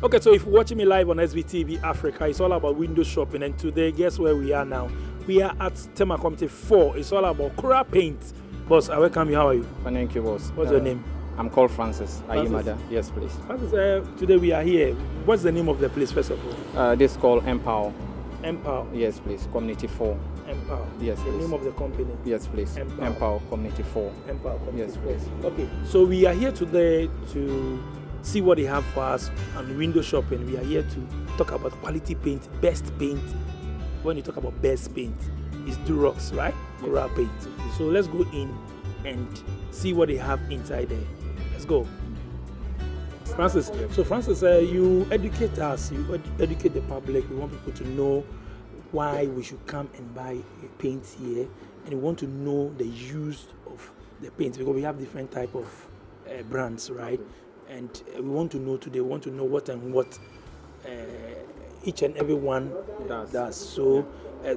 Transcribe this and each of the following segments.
Okay, so if you're watching me live on SBTV Africa, it's all about window shopping. And today, guess where we are now? We are at Tema Committee 4. It's all about Kura paint. Boss, I welcome you. How are you? Thank you, boss. What's your name? I'm called Francis Ayimada. Yes, please. Francis, today we are here. What's the name of the place, first of all? This is called Empower. Empower. Yes, please. Community 4. Empower. Yes, the please. name of the company. Yes, please. Empower Community 4. Empower Community. Yes, please. Okay, so we are here today to see what they have for us on window shopping. We are here to talk about quality paint, best paint. When you talk about best paint, it's Durox, right? Yes. Kura paint. So let's go in and see what they have inside there. Let's go. Francis, so Francis, you educate us, you educate the public. We want people to know why we should come and buy a paint here, and we want to know the use of the paint because we have different type of brands, right? And we want to know today, we want to know what and what each and every one does. So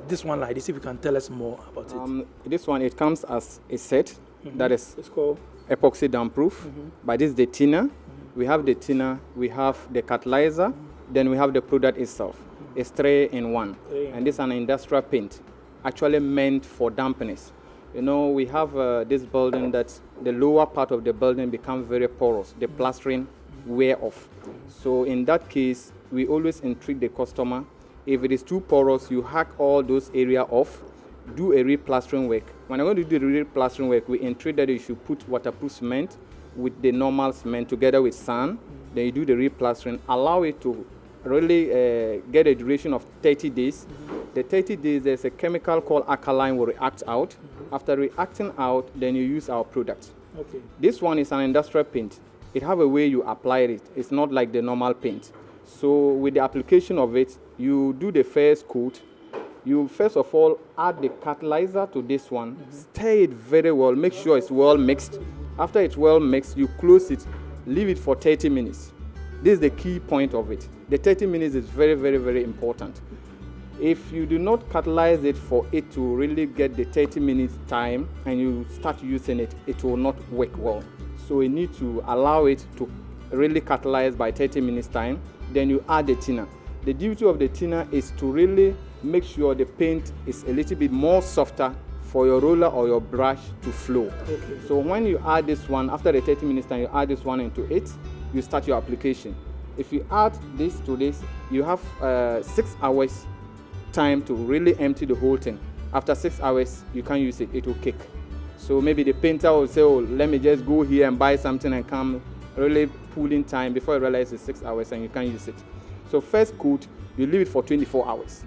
this one like this, if you can tell us more about it. This one, it comes as a set that is it's called epoxy damp-proof. But this is the thinner. We have the thinner, we have the catalyzer, then we have the product itself. It's 3-in-1. And this is an industrial paint, actually meant for dampness. You know, we have this building that the lower part of the building becomes very porous. The plastering wear off. So in that case, we always entreat the customer. If it is too porous, you hack all those areas off, do a replastering work. When I'm going to do the replastering work, we entreat that you should put waterproof cement with the normal cement together with sand. Then you do the replastering, allow it to really get a duration of 30 days. The 30 days, there's a chemical called alkaline will react out. After reacting out, then you use our product. Okay. This one is an industrial paint. It have a way you apply it. It's not like the normal paint. So with the application of it, you do the first coat. You first of all add the catalyzer to this one. Stir it very well. Make sure it's well mixed. After it's well mixed, you close it. Leave it for 30 minutes. This is the key point of it. The 30 minutes is very, very, very important. If you do not catalyze it for it to really get the 30 minutes time and you start using it, it will not work well. So you need to allow it to really catalyze by 30 minutes time. Then you add the thinner. The duty of the thinner is to really make sure the paint is a little bit more softer for your roller or your brush to flow. Okay. So when you add this one, after the 30 minutes time, you add this one into it, you start your application. If you add this to this, you have 6 hours time to really empty the whole thing. After 6 hours, you can't use it, it will kick. So maybe the painter will say, oh, let me just go here and buy something and come really pulling time before you realize it's 6 hours and you can't use it. So first coat, you leave it for 24 hours.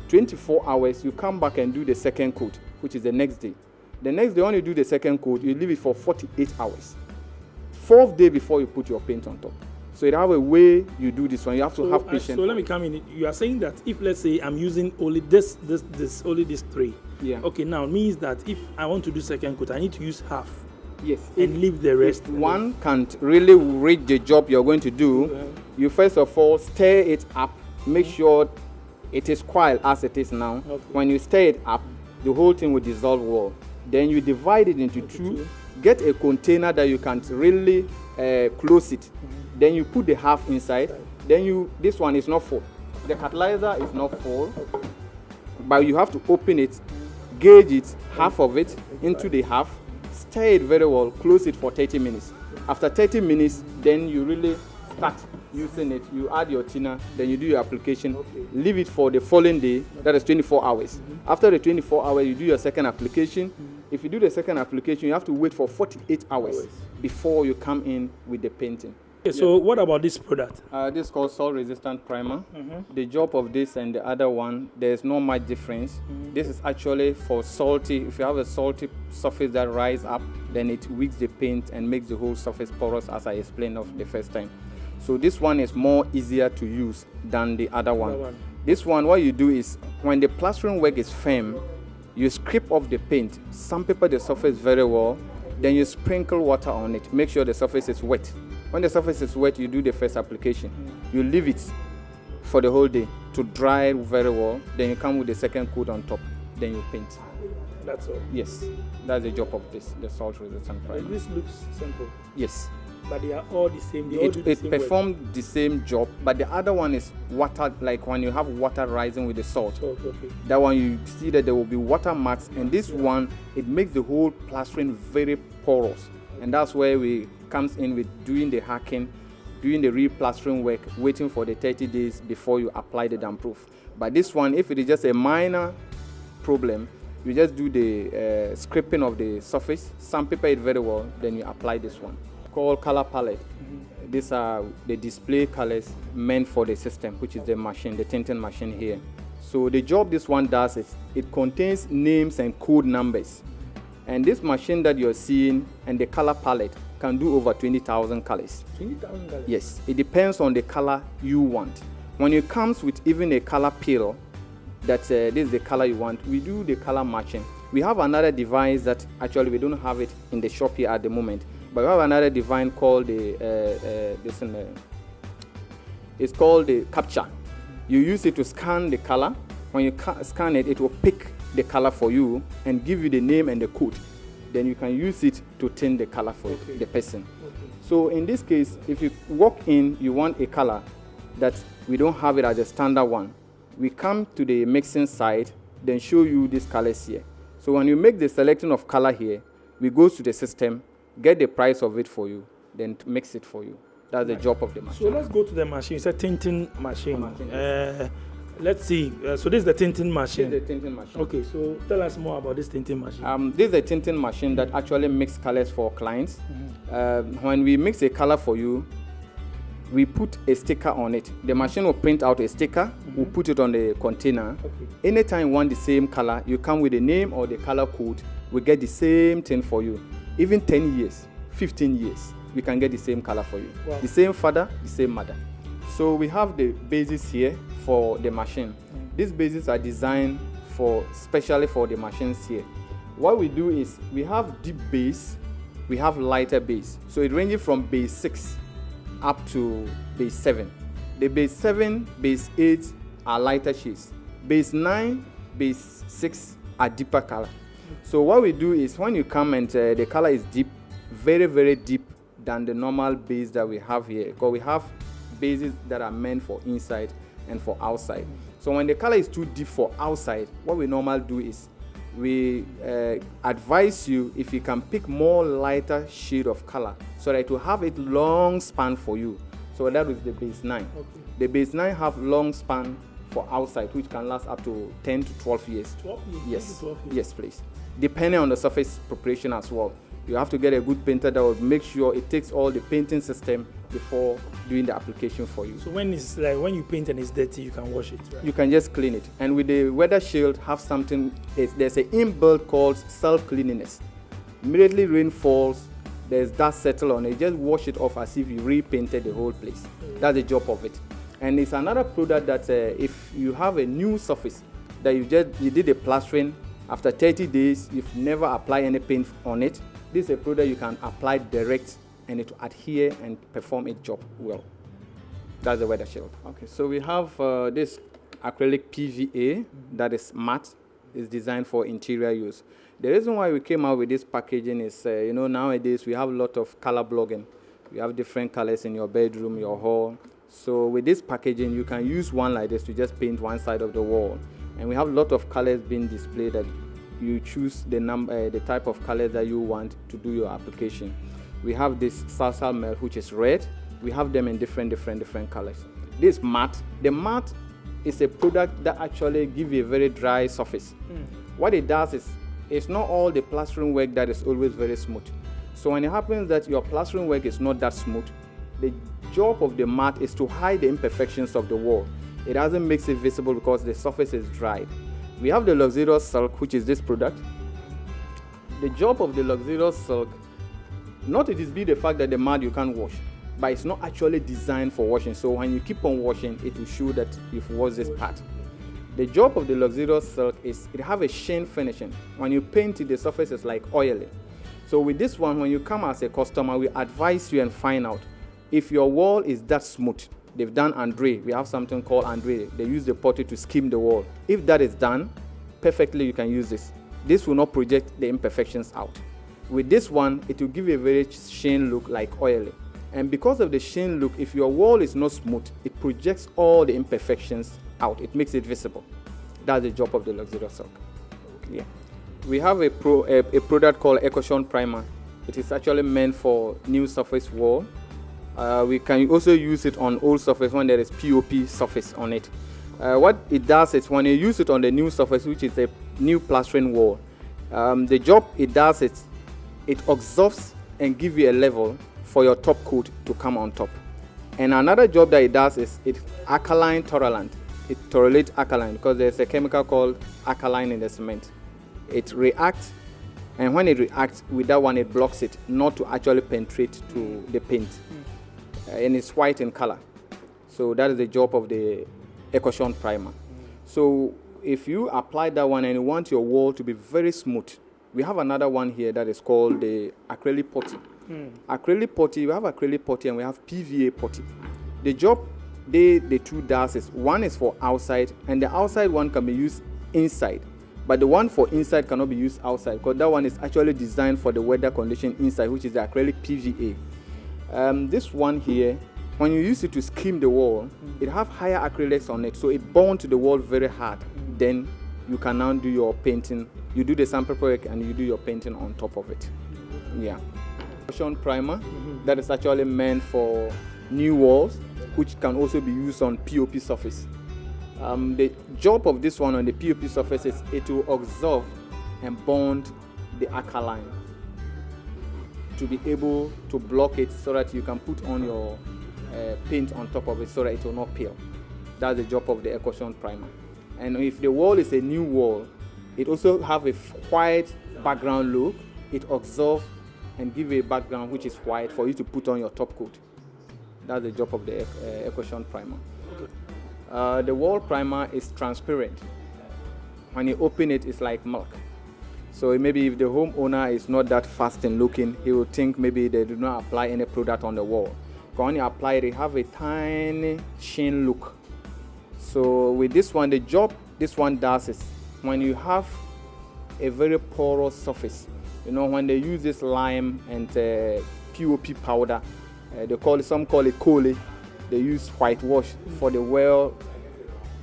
24 hours, you come back and do the second coat, which is the next day. The next day, when you do the second coat, you leave it for 48 hours. 4th day before you put your paint on top. So you have a way you do this one. You have to have patience. So let me come in. You are saying that if, let's say, I'm using only this, only this 3. Yeah. Okay, now means that if I want to do second coat, I need to use half. Yes. And leave the rest. If one can't really reach the job you're going to do, you first of all stir it up. Make sure it is quiet as it is now. Okay. When you stir it up, the whole thing will dissolve well. Then you divide it into two. Get a container that you can really close it. Then you put the half inside. Then this one is not full. The catalyzer is not full, but you have to open it, gauge it, half of it into the half, stir it very well, close it for 30 minutes. After 30 minutes, then you really start using it. You add your thinner, then you do your application, leave it for the following day, that is 24 hours. After the 24 hours, you do your second application. If you do the second application, you have to wait for 48 hours before you come in with the painting. Okay, so what about this product? This is called salt-resistant primer. The job of this and the other one, there's not much difference. This is actually for salty. If you have a salty surface that rise up, then it wicks the paint and makes the whole surface porous, as I explained of the first time. So this one is more easier to use than the other one. This one, what you do is, when the plastering work is firm, you scrape off the paint, sandpaper the surface very well, then you sprinkle water on it. Make sure the surface is wet. When the surface is wet, you do the first application. You leave it for the whole day to dry very well. Then you come with the second coat on top. Then you paint. That's all? Yes. That's the job of this, the salt resistant primer. This looks simple. Yes. But they are all the same. They all do the It same work. performs the same job, but the other one is water, like when you have water rising with the salt. Salt, okay. That one you see that there will be water marks, and this one, it makes the whole plastering very porous. And that's where we comes in with doing the hacking, doing the replastering work, waiting for the 30 days before you apply the damp-proof. But this one, if it is just a minor problem, you just do the scraping of the surface, sandpaper it very well, then you apply this one. Called color palette. These are the display colors meant for the system, which is the machine, the tinting machine here. So the job this one does is it contains names and code numbers. And this machine that you're seeing and the color palette can do over 20,000 colors. 20,000 colors? Yes, it depends on the color you want. When it comes with even a color pill, that this is the color you want, we do the color matching. We have another device that actually we don't have it in the shop here at the moment, but we have another device called it's called the capture. You use it to scan the color. When you scan it, it will pick the color for you and give you the name and the code. Then you can use it to tint the color for the person. Okay. So in this case, if you walk in, you want a color that we don't have it as a standard one. We come to the mixing side, then show you these colors here. So when you make the selection of color here, we go to the system, get the price of it for you, then mix it for you. That's the job of the machine. So let's go to the machine. It's a tinting machine. Let's see. So this is the tinting machine. This is the tinting machine. Okay, so tell us more about this tinting machine. This is a tinting machine that actually mixes colors for clients. When we mix a color for you, we put a sticker on it. The machine will print out a sticker, we'll put it on the container. Okay. Anytime you want the same color, you come with the name or the color code, we get the same thing for you. Even 10 years, 15 years, we can get the same color for you. Wow. The same father, the same mother. So we have the bases here for the machine. These bases are designed especially for the machines here. What we do is we have deep base, we have lighter base. So it ranges from base 6 up to base 7. The base 7, base 8 are lighter shades. Base 9, base 6 are deeper color. So what we do is when you come and the color is deep, very, very deep than the normal base that we have here, because we have bases that are meant for inside and for outside. So when the color is too deep for outside, what we normally do is we advise you if you can pick more lighter shade of color so that it will have it long span for you. So that is the base 9. Okay. The base 9 have long span for outside, which can last up to 10 to 12 years. 12 years? Yes. 12 years. Yes, please. Depending on the surface preparation as well. You have to get a good painter that will make sure it takes all the painting system before doing the application for you. So when you paint and it's dirty, you can wash it, right? You can just clean it. And with the weather shield, have something, there's an inbuilt called self-cleanliness. Immediately rain falls, there's dust settle on it, just wash it off as if you repainted the whole place. That's the job of it. And it's another product that if you have a new surface that you did a plastering, after 30 days, you've never applied any paint on it, this is a product you can apply direct and it will adhere and perform its job well. That's the weather shield. Okay, so we have this acrylic PVA that is matte. It's designed for interior use. The reason why we came out with this packaging is, nowadays we have a lot of color blogging. You have different colors in your bedroom, your hall. So with this packaging, you can use one like this to just paint one side of the wall. And we have a lot of colors being displayed that you choose the type of color that you want to do your application. We have this salsa melt, which is red. We have them in different colors. This matte, the matte is a product that actually gives you a very dry surface. What it does is, it's not all the plastering work that is always very smooth. So when it happens that your plastering work is not that smooth, the job of the matte is to hide the imperfections of the wall. It doesn't make it visible because the surface is dried. We have the luxurious silk, which is this product. The job of the luxurious silk, not it is be the fact that the matte you can't wash, but it's not actually designed for washing. So when you keep on washing, it will show that you've washed this part. The job of the luxurious silk is it have a sheen finishing. When you paint it, the surface is like oily. So with this one, when you come as a customer, we advise you and find out if your wall is that smooth. They've done Andre. We have something called Andre. They use the putty to skim the wall. If that is done perfectly, you can use this. This will not project the imperfections out. With this one, it will give you a very sheen look like oily. And because of the sheen look, if your wall is not smooth, it projects all the imperfections out. It makes it visible. That's the job of the luxurious silk. Yeah. We have a product called Echochon Primer. It is actually meant for new surface wall. We can also use it on old surface when there is POP surface on it. What it does is when you use it on the new surface, which is a new plastering wall, the job it does is it absorbs and gives you a level for your top coat to come on top. And another job that it does is it alkaline tolerant. It tolerates alkaline because there's a chemical called alkaline in the cement. It reacts, and when it reacts with that one, it blocks it not to actually penetrate to the paint. And it's white in color. So that is the job of the Echochon Primer. So if you apply that one and you want your wall to be very smooth, we have another one here that is called the Acrylic Putty. Acrylic Putty, we have Acrylic Putty and we have PVA Putty. The job the two does is, one is for outside, and the outside one can be used inside. But the one for inside cannot be used outside because that one is actually designed for the weather condition inside, which is the Acrylic Pva. This one here, when you use it to skim the wall, it have higher acrylics on it, so it bonds to the wall very hard. Then you can now do your painting. You do the sample work and you do your painting on top of it. Yeah. Echochon Primer, that is actually meant for new walls, which can also be used on POP surface. The job of this one on the POP surface is it will absorb and bond the alkaline to be able to block it so that you can put on your paint on top of it so that it will not peel. That's the job of the Echochon Primer. And if the wall is a new wall, it also have a white background look. It absorbs and give a background which is white for you to put on your top coat. That's the job of the Echochon Primer. The wall primer is transparent. When you open it, it's like milk. So maybe if the homeowner is not that fast in looking, he will think maybe they do not apply any product on the wall. But when you apply it, it have a tiny sheen look. So with this one, the job this one does is when you have a very porous surface, you know, when they use this lime and POP powder, some call it coal. They use whitewash for the well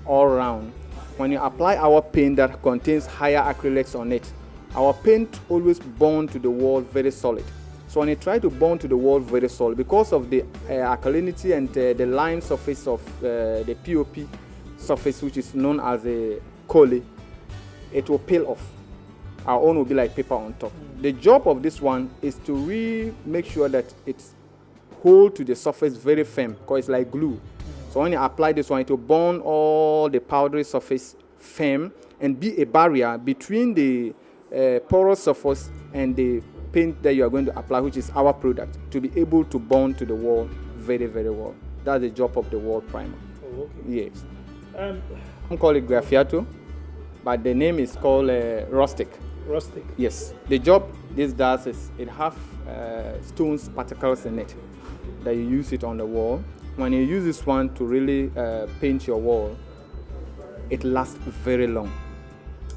all around. When you apply our paint that contains higher acrylics on it, our paint always bond to the wall very solid. So when you try to bond to the wall very solid, because of the alkalinity and the lime surface of the POP surface, which is known as a coal, it will peel off. Our own will be like paper on top. The job of this one is to really make sure that it's hold to the surface very firm because it's like glue. So when you apply this one, it will bond all the powdery surface firm and be a barrier between the porous surface and the paint that you are going to apply, which is our product, to be able to bond to the wall very, very well. That's the job of the wall primer. Oh, okay. Yes. I call it graffiato, but the name is called rustic. Rustic. Yes. The job this does is it have stones particles in it that you use it on the wall. When you use this one to really paint your wall, it lasts very long.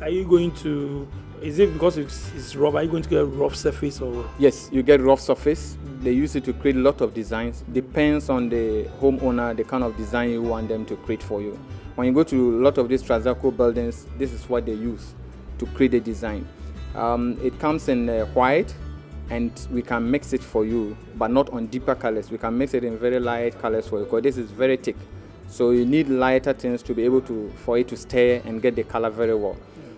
Are you going to, is it because it's rough, are you going to get a rough surface or? Yes, you get rough surface. They use it to create a lot of designs. Depends on the homeowner, the kind of design you want them to create for you. When you go to a lot of these Trazaco buildings, this is what they use to create a design. It comes in white, and we can mix it for you, but not on deeper colors. We can mix it in very light colors for you because this is very thick. So you need lighter things to be able to, for it to stay and get the color very well.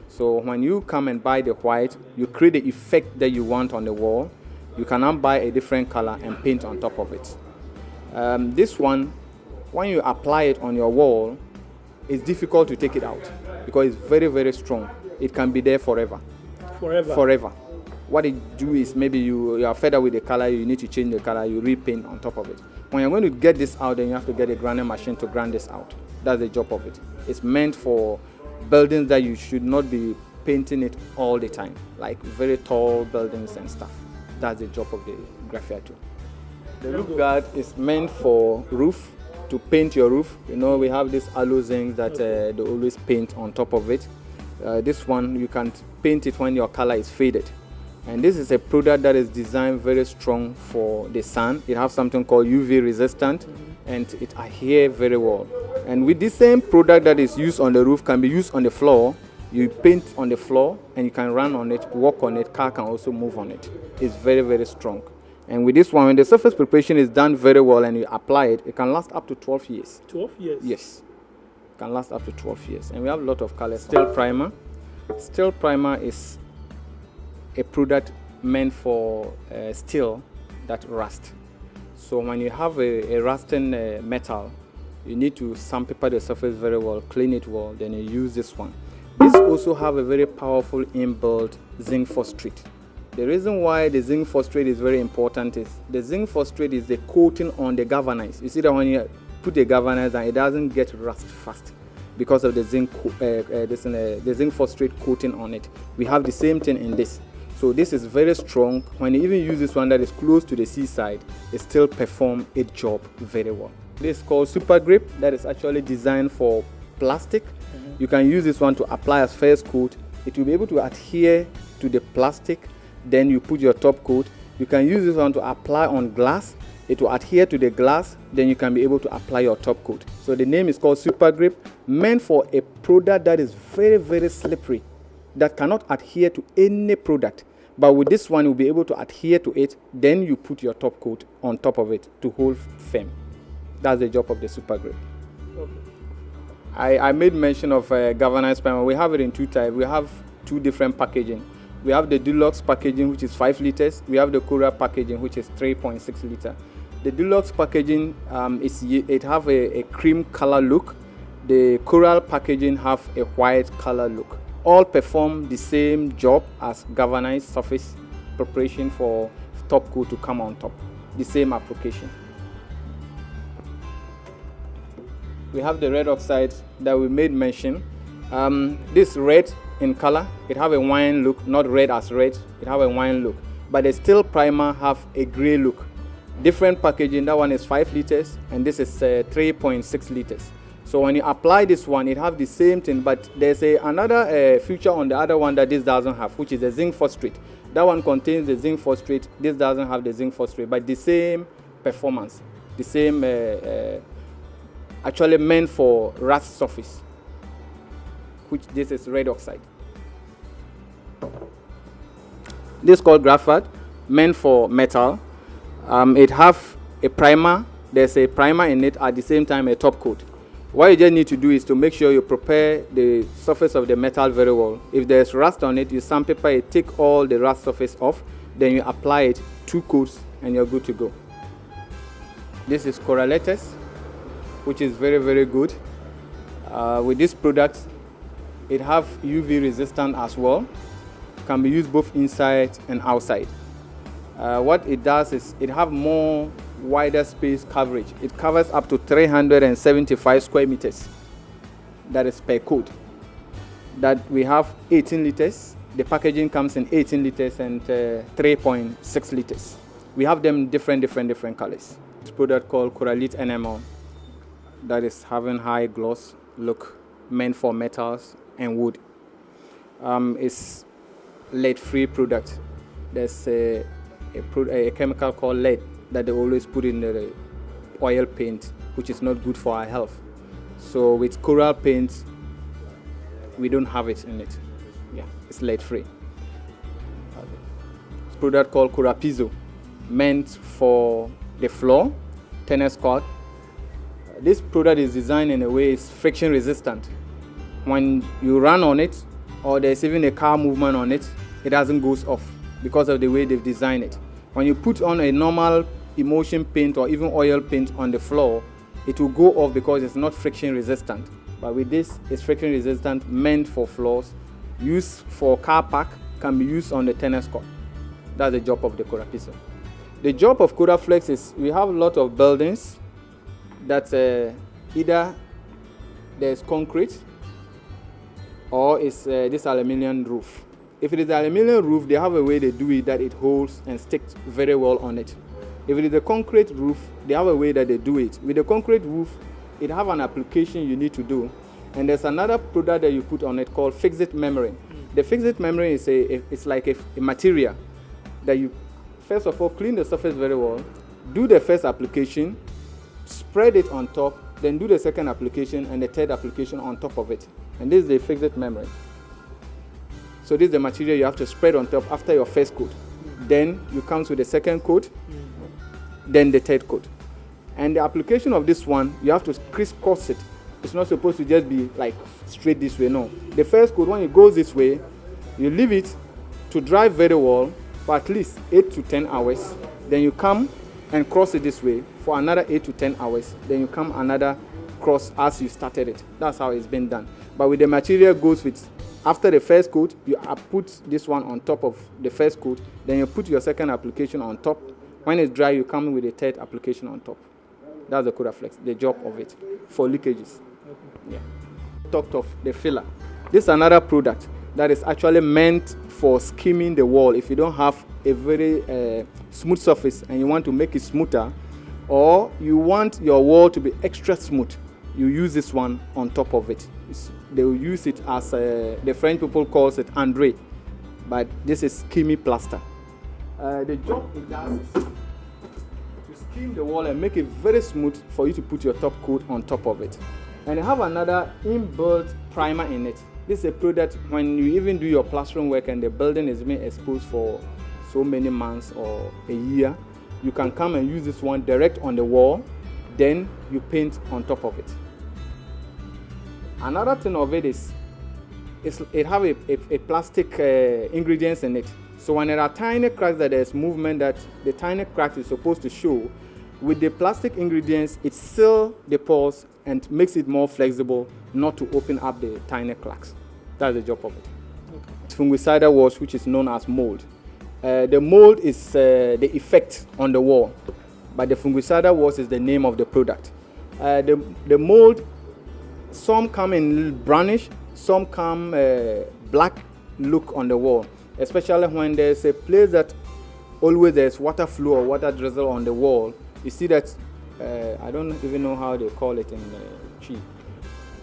So when you come and buy the white, you create the effect that you want on the wall. You can now buy a different color and paint on top of it. This one, when you apply it on your wall, it's difficult to take it out because it's very, very strong. It can be there forever. Forever? Forever. What it do is maybe you are fed up with the color, you need to change the color, you repaint on top of it. When you're going to get this out, then you have to get a grinding machine to grind this out. That's the job of it. It's meant for buildings that you should not be painting it all the time, like very tall buildings and stuff. That's the job of the graffiato. The roof guard is meant for roof, to paint your roof. You know, we have this aloe zinc that they always paint on top of it. This one, you can paint it when your color is faded. And this is a product that is designed very strong for the sun. It has something called UV resistant, and it adheres very well. And with this same product that is used on the roof can be used on the floor. You paint on the floor and you can run on it, walk on it, car can also move on it. It's very, very strong. And with this one, when the surface preparation is done very well and you apply it, it can last up to 12 years. 12 years? Yes. It can last up to 12 years. And we have a lot of colors. Steel primer. Steel primer is a product meant for steel that rust. So when you have a rusting metal, you need to sandpaper the surface very well, clean it well, then you use this one. This also have a very powerful inbuilt zinc phosphate. The reason why the zinc phosphate is very important is the zinc phosphate is the coating on the galvanize. You see that when you put the galvanize and it doesn't get rust fast because of the zinc phosphate coating on it. We have the same thing in this. So this is very strong. When you even use this one that is close to the seaside, it still performs its job very well. This is called Super Grip. That is actually designed for plastic. You can use this one to apply as first coat. It will be able to adhere to the plastic. Then you put your top coat. You can use this one to apply on glass. It will adhere to the glass. Then you can be able to apply your top coat. So the name is called Super Grip, meant for a product that is very, very slippery, that cannot adhere to any product. But with this one, you'll be able to adhere to it. Then you put your top coat on top of it to hold firm. That's the job of the Super Grip. Okay. I made mention of galvanized primer. We have it in two types. We have two different packaging. We have the deluxe packaging, which is 5 liters. We have the coral packaging, which is 3.6 liters. The deluxe packaging it have a cream color look. The coral packaging have a white color look. All perform the same job as galvanized surface preparation for top coat to come on top. The same application. We have the red oxide that we made mention. This red in color, it have a wine look, not red as red, it have a wine look. But the steel primer have a gray look. Different packaging, that one is 5 liters and this is 3.6 liters. So when you apply this one, it have the same thing, but there's another feature on the other one that this doesn't have, which is the zinc phosphate. That one contains the zinc phosphate, this doesn't have the zinc phosphate, but the same performance, the same actually meant for rust surface, which this is red oxide. This is called graphite, meant for metal. It have a primer, there's a primer in it, at the same time a top coat. What you just need to do is to make sure you prepare the surface of the metal very well. If there's rust on it, you sandpaper it, take all the rust surface off, then you apply it 2 coats and you're good to go. This is correlatus, which is very, very good. With this product, it have UV resistant as well. Can be used both inside and outside. What it does is it have more wider space coverage. It covers up to 375 square meters. That is per coat. That we have 18 liters. The packaging comes in 18 liters and 3.6 liters. We have them different colors. This product called Coralite Enamel, that is having high gloss look, meant for metals and wood. It's lead-free product. There's a chemical called lead that they always put in the oil paint, which is not good for our health. So with coral paint, we don't have it in it. Yeah, it's lead-free. It's a product called Acrylic Pva, meant for the floor, tennis court. This product is designed in a way it's friction resistant. When you run on it, or there's even a car movement on it, it doesn't go off because of the way they've designed it. When you put on a normal emulsion paint or even oil paint on the floor, it will go off because it's not friction resistant. But with this, it's friction resistant, meant for floors, used for car park, can be used on the tennis court. That's the job of the Acrylic Pva. The job of Coraflex is we have a lot of buildings that either there's concrete or it's this aluminum roof. If it is the aluminum roof, they have a way they do it that it holds and sticks very well on it. If it is the concrete roof, they have a way that they do it. With the concrete roof, it have an application you need to do. And there's another product that you put on it called fixed membrane. The fixed membrane is it's like a material that you, first of all, clean the surface very well, do the first application, spread it on top, then do the second application and the third application on top of it. And this is the fixed memory. So this is the material you have to spread on top after your first coat. Then you come to the second coat, then the third coat. And the application of this one, you have to crisscross it. It's not supposed to just be like straight this way, no. The first coat, when it goes this way, you leave it to dry very well for at least 8 to 10 hours. Then you come and cross it this way for another 8 to 10 hours. Then you come another cross as you started it. That's how it's been done. But with the material goes with, after the first coat, you put this one on top of the first coat. Then you put your second application on top. When it's dry, you come with the third application on top. That's the Codaflex, the job of it for leakages. Yeah. Talked of the filler. This is another product that is actually meant for skimming the wall. If you don't have a very smooth surface and you want to make it smoother, or you want your wall to be extra smooth, you use this one on top of it. They will use it as the French people calls it André, but this is skimmy plaster. The job it does is to skim the wall and make it very smooth for you to put your top coat on top of it. And I have another inbuilt primer in it. This is a product when you even do your plastering work and the building is being exposed for so many months or a year, you can come and use this one direct on the wall, then you paint on top of it. Another thing of it is it have a plastic ingredients in it. So when there are tiny cracks that there's movement that the tiny crack is supposed to show, with the plastic ingredients, it seals the pores and makes it more flexible not to open up the tiny cracks. That's the job of it. Okay. Fungicidal wash, which is known as mold. The mold is the effect on the wall, but the fungicidal wash is the name of the product. The mold, some come in brownish, some come black look on the wall, especially when there's a place that always there's water flow or water drizzle on the wall. You see that, I don't even know how they call it in Chi,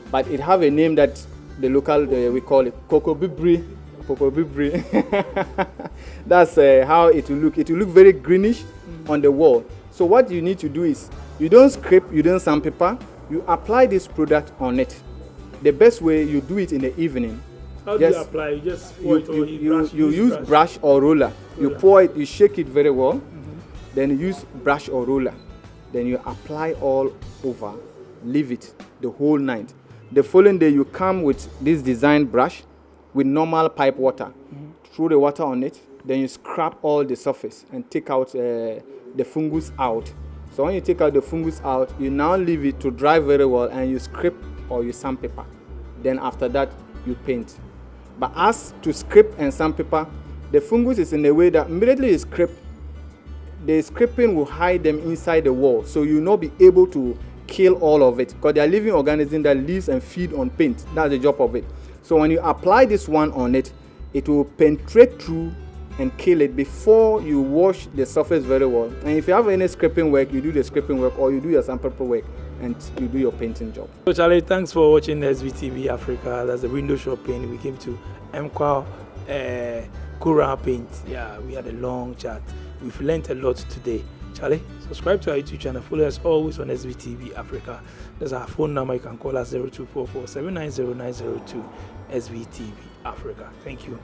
but it have a name that the local, we call it Kokobibri. That's how it will look. It will look very greenish on the wall. So what you need to do is, you don't scrape, you don't sandpaper, you apply this product on it. The best way, you do it in the evening. How do you apply? You just pour it or you use brush or roller. You pour it, you shake it very well. Then you use brush or roller. Then you apply all over, leave it the whole night. The following day, you come with this design brush with normal pipe water. Throw the water on it, then you scrub all the surface and take out the fungus out. So when you take out the fungus out, you now leave it to dry very well and you scrape or you sandpaper. Then after that, you paint. But as to scrape and sandpaper, the fungus is in a way that immediately you scrape, the scraping will hide them inside the wall, so you'll not be able to kill all of it, because they are living organisms that live and feed on paint. That's the job of it. So when you apply this one on it, it will penetrate through and kill it before you wash the surface very well. And if you have any scraping work, you do the scraping work, or you do your sandpaper work and you do your painting job. So Charlie, thanks for watching SVTV Africa. That's the window shopping. We came to Mqua Kura Paint. Yeah, we had a long chat. We've learned a lot today. Charlie, subscribe to our YouTube channel. Follow us always on SVTV Africa. There's our phone number. You can call us 0244 790 902 SVTV Africa. Thank you.